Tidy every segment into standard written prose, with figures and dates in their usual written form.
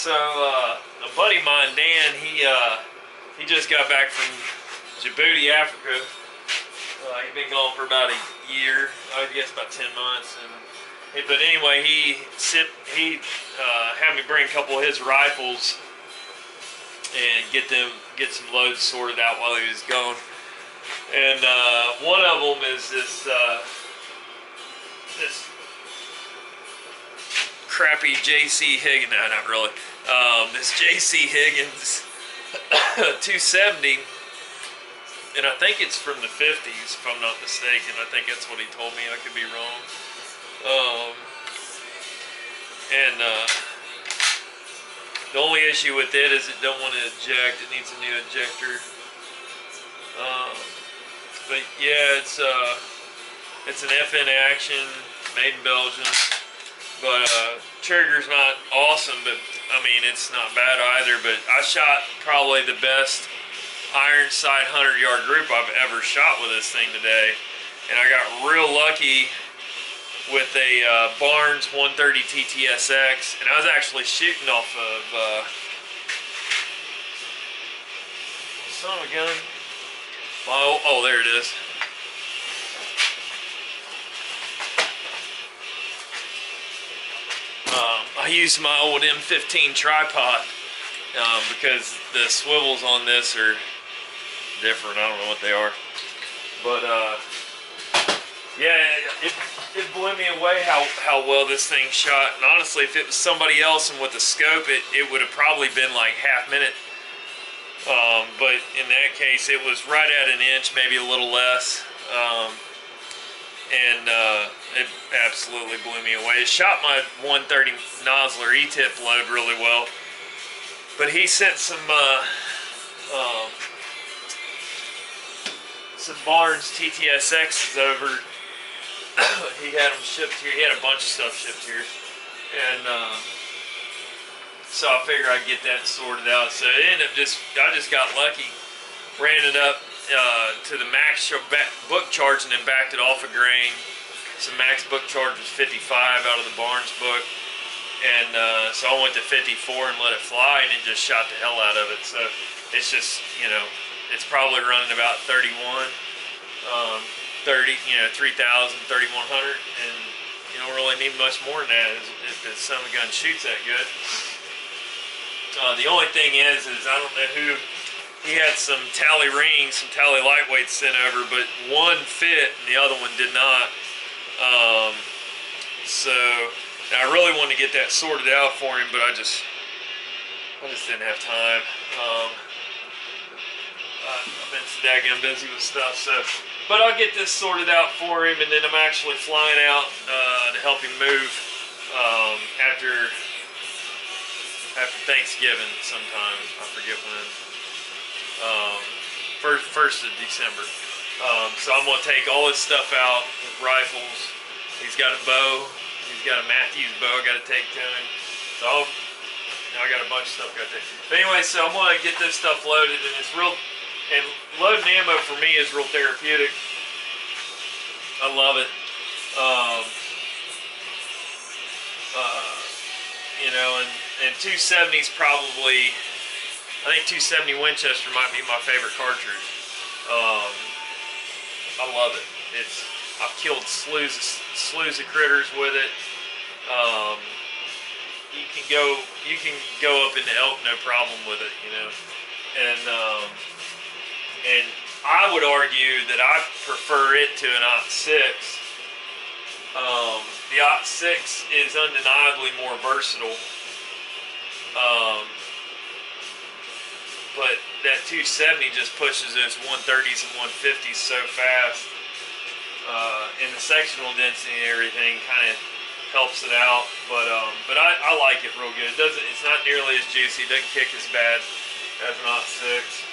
So a buddy of mine, Dan, he just got back from Djibouti, Africa. He'd been gone for about a year, I guess about 10 months. But anyway, he had me bring a couple of his rifles and get some loads sorted out while he was gone. And one of them is this crappy J.C. Higgins. No, not really. This J.C. Higgins 270, and I think it's from the 50s, if I'm not mistaken. I think that's what he told me. I could be wrong. The only issue with it is it don't want to eject. It needs a new ejector. But yeah, it's an FN action, made in Belgium. But trigger's not awesome, but I mean it's not bad either. But I shot probably the best iron sight 100-yard group I've ever shot with this thing today, and I got real lucky with a Barnes 130 TTSX, and I was actually shooting off of son of a gun. Oh, there it is. I used my old M15 tripod because the swivels on this are different. I don't know what they are, but yeah, it blew me away how well this thing shot. And honestly, if it was somebody else and with a scope, it would have probably been like half minute. But in that case, it was right at an inch, maybe a little less. It absolutely blew me away. It shot my 130 Nosler E-tip load really well. But he sent some Barnes TTSXs over. He had them shipped here. He had a bunch of stuff shipped here. And so I figured I'd get that sorted out. So it ended up I just got lucky. Ran it up to the max book charge and then backed it off a grain. So max book charge was 55 out of the Barnes book. And so I went to 54 and let it fly, and it just shot the hell out of it. So it's just, it's probably running about 31, 30, 3,000, 3,100, and you don't really need much more than that if the son of a gun shoots that good. The only thing is I don't know who, he had some tally rings, some tally lightweights sent over, but one fit and the other one did not. So I really wanted to get that sorted out for him, but I just didn't have time. I've been so daggone busy with stuff, but I'll get this sorted out for him, and then I'm actually flying out to help him move after Thanksgiving sometime. I forget when. First of December. So I'm going to take all his stuff out with rifles. He's got a bow. He's got a Matthews bow I got to take to him. So I got a bunch of stuff I got to take. But anyway, so I'm going to get this stuff loaded, and it's real. And loading ammo for me is real therapeutic. I love it. And 270's probably, I think 270 Winchester might be my favorite cartridge. I love it. I've killed slews of critters with it. You can go up into elk no problem with it, and I would argue that I prefer it to an .6. The .6 is undeniably more versatile. But that 270 just pushes those 130s and 150s so fast. And the sectional density and everything kind of helps it out. But I like it real good. It's not nearly as juicy. It doesn't kick as bad as an .6.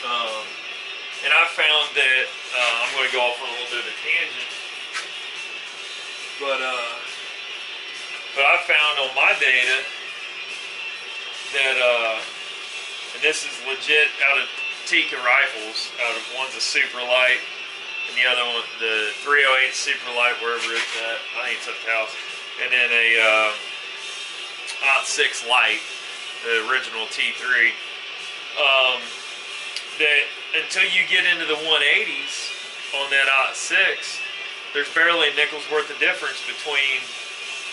And I found that I'm going to go off on a little bit of a tangent. But I found on my data that and this is legit out of Tika rifles. One's a super light, and the other one, the 308 super light, wherever it's at. I think it's up the house. And then a .6 Lite, the original T3. That until you get into the 180s on that .6, there's barely a nickel's worth of difference between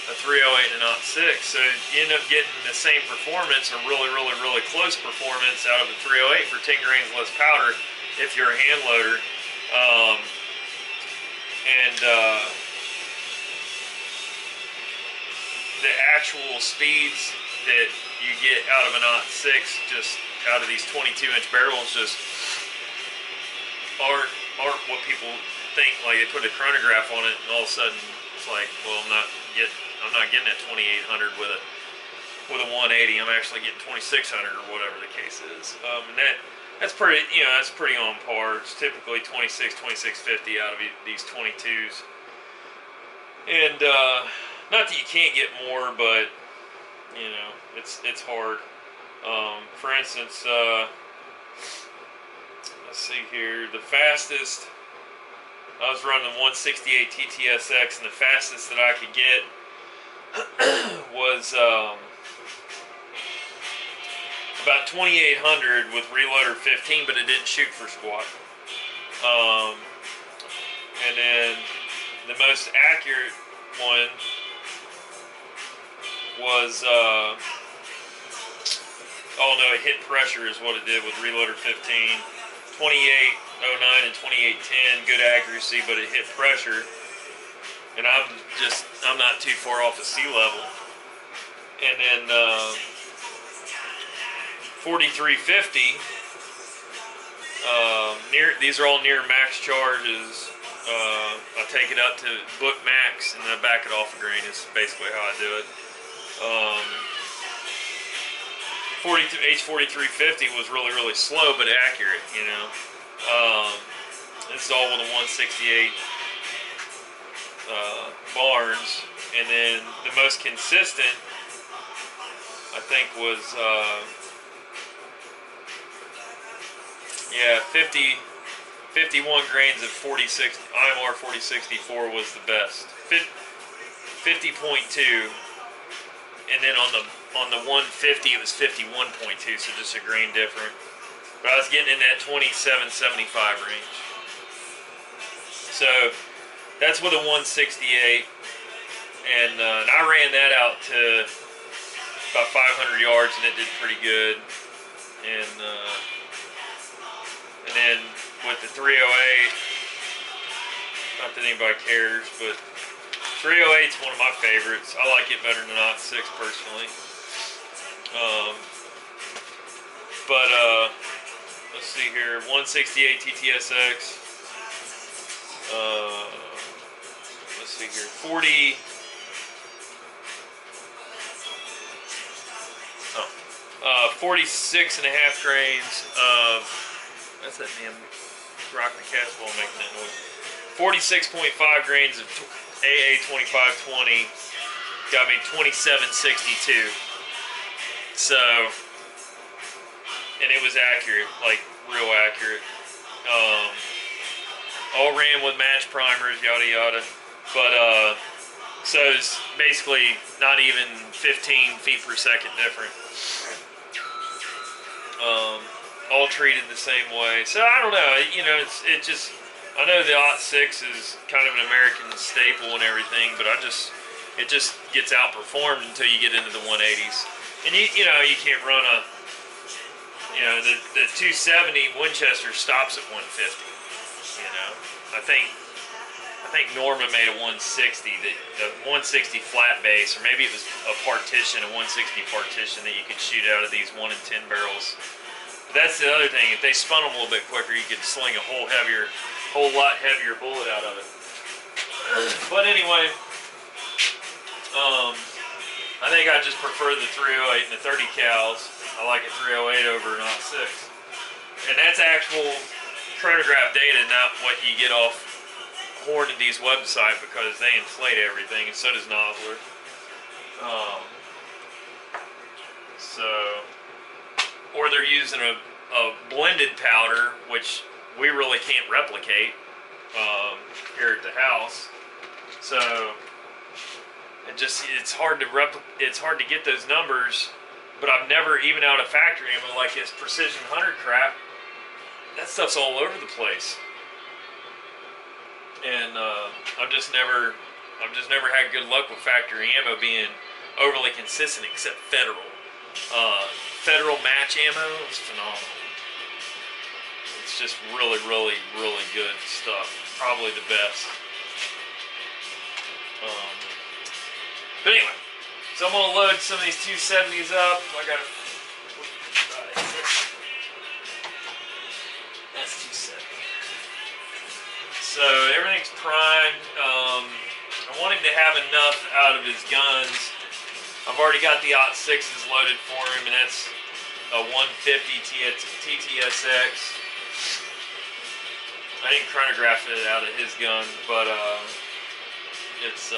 a 308 and a 0.6, so you end up getting the same performance, or really close performance out of a 308 for 10 grains less powder if you're a hand loader. The actual speeds that you get out of a 0.6, just out of these 22-inch barrels, just aren't what people think. Like, they put a chronograph on it, and all of a sudden it's like, well, I'm not getting at 2800 with a 180. I'm actually getting 2600 or whatever the case is. And that's pretty, that's pretty on par. It's typically 2650 out of these 22s. And not that you can't get more, but it's hard. For instance, let's see here. The fastest, I was running 168 TTSX, and the fastest that I could get was about 2800 with reloader 15, but it didn't shoot for squat. And then the most accurate one was oh no, it hit pressure is what it did with reloader 15. 2809 and 2810, good accuracy, but it hit pressure, and I'm not too far off of sea level. And then 4350, these are all near max charges. I take it up to book max, and then I back it off a grain is basically how I do it. H4350 was really slow but accurate, This is all with a 168 Barnes, and then the most consistent, I think, was 51 grains of 46 IMR 4064 was the best. 50.2, and then on the 150 it was 51.2, so just a grain different. But I was getting in that 2775 range. So that's with a 168, and I ran that out to about 500 yards, and it did pretty good. And then with the 308, not that anybody cares, but 308 is one of my favorites. I like it better than 0.6 personally. Let's see here, 168 TTSX. Let's see here, 46 and a half grains of, that's that damn rock the cast ball making that noise. 46.5 grains of AA 2520 got me 2762. So, and it was accurate, like real accurate. All ran with match primers, yada yada. But so it's basically not even 15 feet per second different. All treated the same way. So I don't know, it just, I know the 0.6 is kind of an American staple and everything, but it just gets outperformed until you get into the 180s. And you can't run the 270 Winchester stops at 150. I think Norma made a 160, the 160 flat base, or maybe it was a 160 partition that you could shoot out of these 1 in 10 barrels. But that's the other thing. If they spun them a little bit quicker, you could sling a whole lot heavier bullet out of it. But anyway, I think I just prefer the 308 and the 30 cals. I like a 308 over an 0.6. And that's actual chronograph data, not what you get off Hornady's website, because they inflate everything, and so does Nosler. Or they're using a blended powder, which we really can't replicate here at the house. So it's hard to it's hard to get those numbers. But I've never, even out of factory ammo, like this precision 100 crap, that stuff's all over the place. And I've just never had good luck with factory ammo being overly consistent, except Federal. Federal match ammo is phenomenal. It's just really, really, really good stuff. Probably the best. But anyway, so I'm gonna load some of these 270s up. I got that's 270. So everything's primed. I want him to have enough out of his guns. I've already got the /6s loaded for him, and that's a 150 TTSX. I didn't chronograph it out of his gun, but it's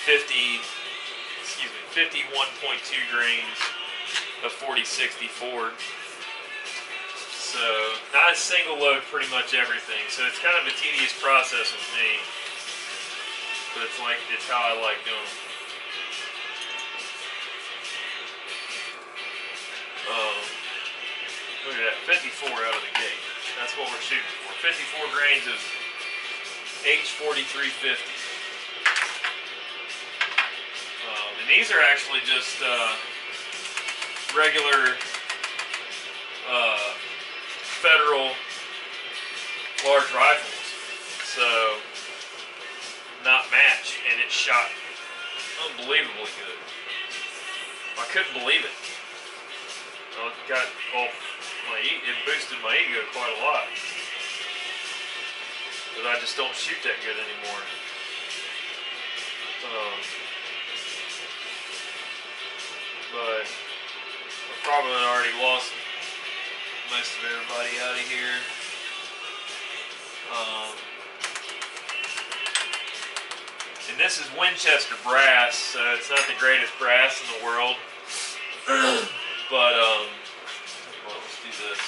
51.2 grains of 4064. So not a single load, pretty much everything. So it's kind of a tedious process with me, but it's how I like doing them. Look at that, 54 out of the gate. That's what we're shooting for. 54 grains of H4350. And these are actually just regular Federal large rifles. So, not match, and it shot unbelievably good. I couldn't believe it. It boosted my ego quite a lot. But I just don't shoot that good anymore. But I probably already lost most of everybody out of here. And this is Winchester brass, so it's not the greatest brass in the world. But well, let's do this.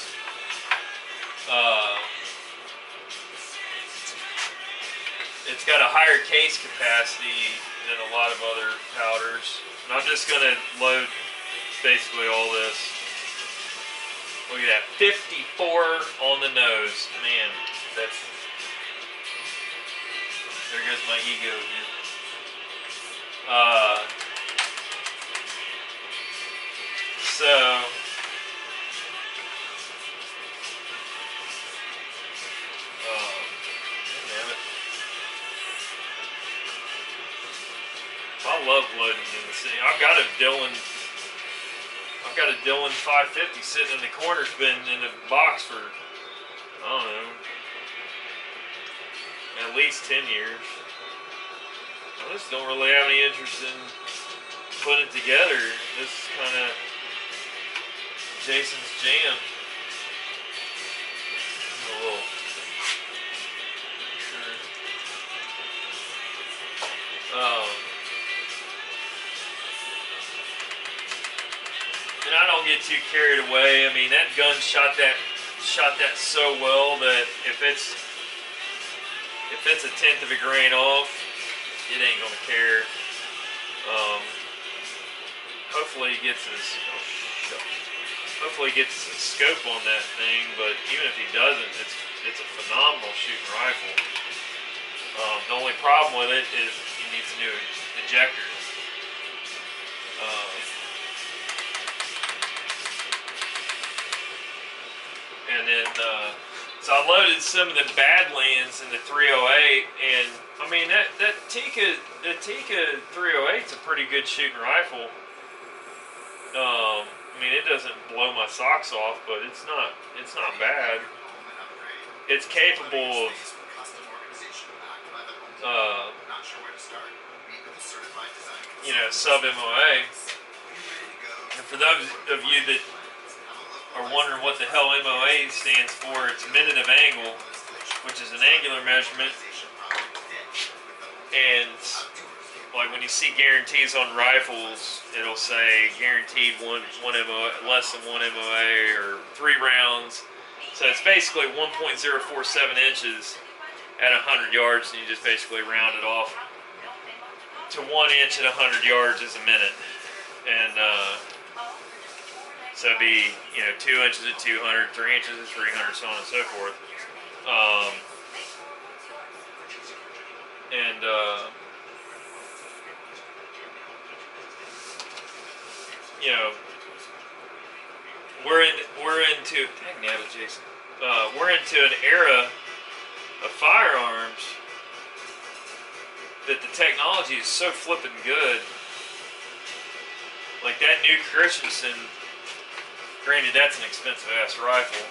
It's got a higher case capacity than a lot of other powders. And I'm just going to load basically all this. Look at that, 54 on the nose. Man, that's... There goes my ego again. So... damn it. I love loading in the city. I've got a Dillon 550 sitting in the corner. It's been in the box for, I don't know, at least 10 years. I just don't really have any interest in putting it together. This is kind of Jason's jam. A little. And I don't get too carried away. I mean, that gun shot that so well that if it's a tenth of a grain off, it ain't gonna care. Hopefully he gets his scope on that thing, but even if he doesn't, it's a phenomenal shooting rifle. The only problem with it is he needs a new ejector. And then, so I loaded some of the Badlands in the 308, and I mean that Tikka 308 is a pretty good shooting rifle. I mean, it doesn't blow my socks off, but it's not bad. It's capable of sub MOA. And for those of you that are wondering what the hell MOA stands for, it's minute of angle, which is an angular measurement. And like when you see guarantees on rifles, it'll say guaranteed one MOA, less than 1 MOA, or 3 rounds. So it's basically 1.047 inches at 100 yards, and you just basically round it off. to 1 inch at 100 yards is a minute, and so it'd be 2 inches at 200, 3 inches at 300, so on and so forth. We're into dang nabbit, Jason. We're into an era of firearms that the technology is so flippin' good. Like that new Christensen, granted that's an expensive ass rifle,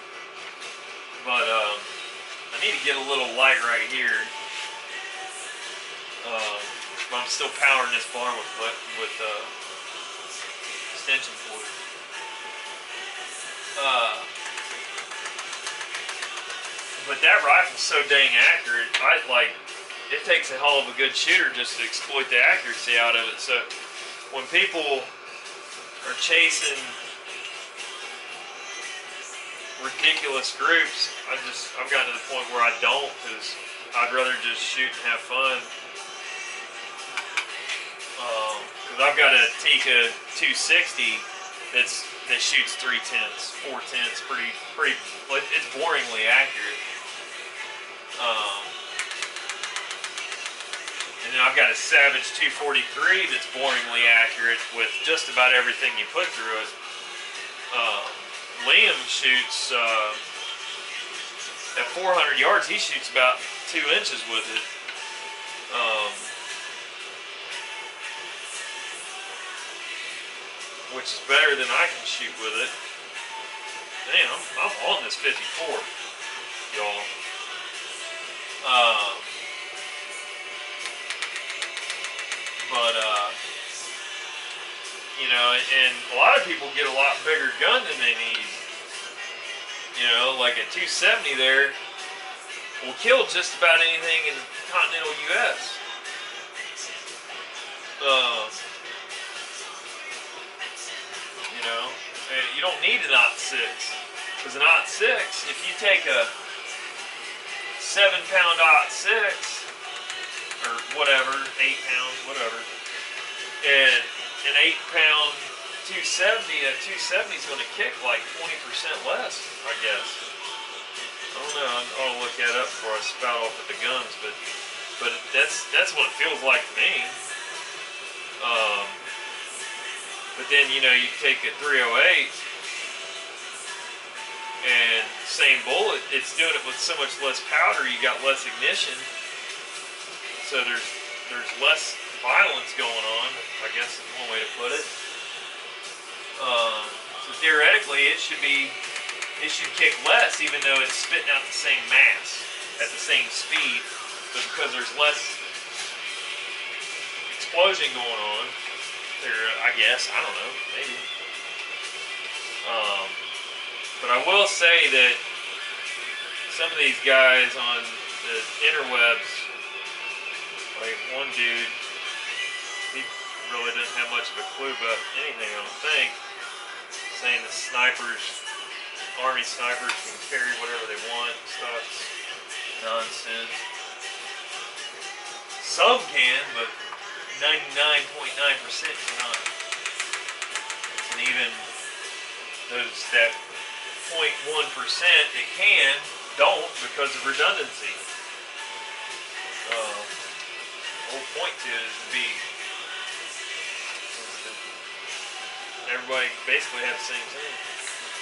but I need to get a little light right here. But I'm still powering this barn with extension cord. But that rifle's so dang accurate. It takes a hell of a good shooter just to exploit the accuracy out of it. So when people are chasing ridiculous groups, I've gotten to the point where I don't, because I'd rather just shoot and have fun. Because I've got a Tika 260 that shoots 3/10, 4/10, it's boringly accurate. And then I've got a Savage 243 that's boringly accurate with just about everything you put through it. Liam shoots at 400 yards. He shoots about 2 inches with it. Which is better than I can shoot with it. Man, I'm on this 54, y'all. And a lot of people get a lot bigger gun than they need. Like a 270 there will kill just about anything in the continental U.S. And you don't need an .6, because an .6, if you take a 7-pound .6 or whatever, 8 pounds, whatever, and an 8-pound 270, that 270 is going to kick like 20% less, I guess. I don't know. I'll look that up before I spout off at the guns, but that's what it feels like to me. But then you take a 308 and same bullet, it's doing it with so much less powder. You got less ignition, so there's less violence going on, I guess is one way to put it. So theoretically, it should kick less, even though it's spitting out the same mass at the same speed. But because there's less explosion going on, I guess, I don't know, maybe. But I will say that some of these guys on the interwebs, like one dude, he really doesn't have much of a clue about anything, I don't think, saying that Army snipers can carry whatever they want and stuff. Nonsense. Some can, but 99.9% cannot. And even that 0.1% that can, don't, because of redundancy. The whole point to it is to everybody basically have the same thing.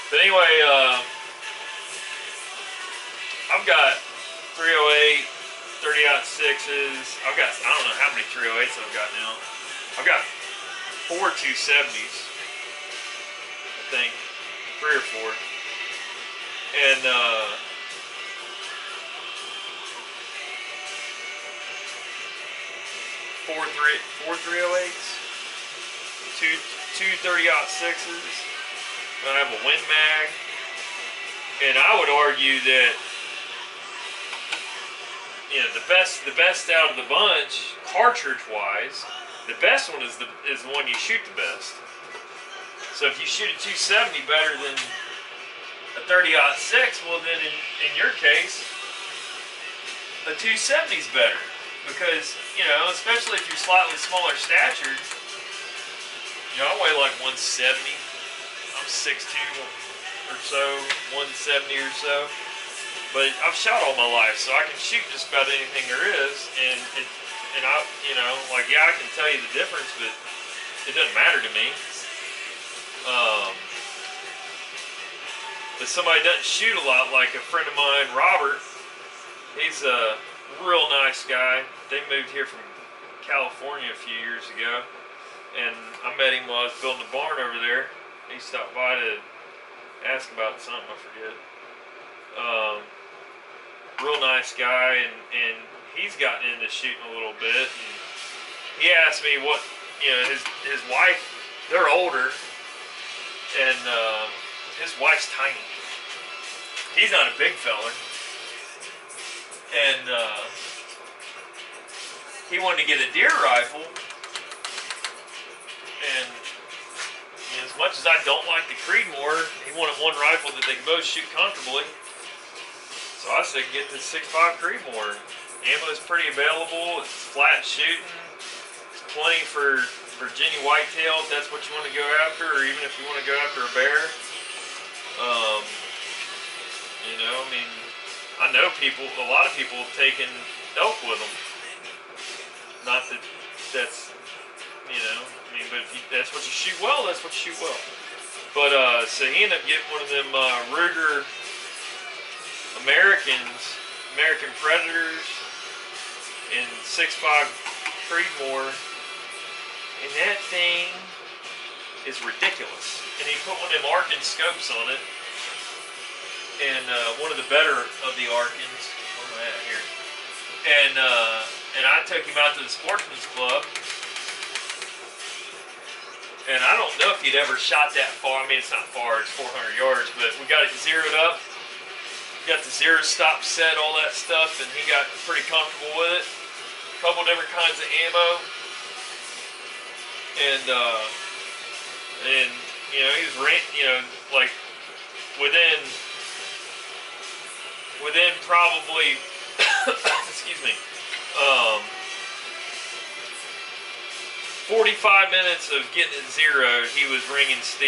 But anyway, I've got 308, 30-06s. I don't know how many 308s I've got now. I've got 4 270s, I think, 3 or 4. And 4 308s, 2 30-06s. I have a Win Mag, and I would argue that the best out of the bunch, cartridge-wise, the best one is the one you shoot the best. So if you shoot a 270 better than a 30-06, well then in your case, a 270 is better. because, you know, especially if you're slightly smaller statured, you know, I weigh like 170. I'm 6'2" or so, 170 or so. But I've shot all my life, so I can shoot just about anything there is. And I, you know, like, yeah, I can tell you the difference, but it doesn't matter to me. But somebody doesn't shoot a lot, like a friend of mine, Robert. He's a real nice guy. They moved here from California a few years ago, and I met him while I was building a barn over there. He stopped by to ask about something, I forget. Real nice guy, and he's gotten into shooting a little bit. And he asked me what, you know, his wife, they're older, and his wife's tiny. He's not a big fella, and he wanted to get a deer rifle, and you know, as much as I don't like the Creedmoor, he wanted one rifle that they could both shoot comfortably. So I said, get the 6.5 Creedmoor. Ammo is pretty available. It's flat shooting. It's plenty for Virginia whitetail if that's what you want to go after, or even if you want to go after a bear. You know, I mean, I know people, a lot of people have taken elk with them. Not that that's, you know, I mean, but if that's what you shoot well, that's what you shoot well. But, so he ended up getting one of them Ruger American Predators in 6.5 Creedmoor, and that thing is ridiculous. And he put one of them Arkin scopes on it, and one of the better of the Arkins. Where am I at here? And I took him out to the Sportsman's Club, and I don't know if he'd ever shot that far. I mean, it's not far; it's 400 yards, but we got it zeroed up. Got the zero stop set, all that stuff, and he got pretty comfortable with it. A couple different kinds of ammo, and you know, he was you know, like within probably excuse me, 45 minutes of getting it zeroed, he was ringing steel.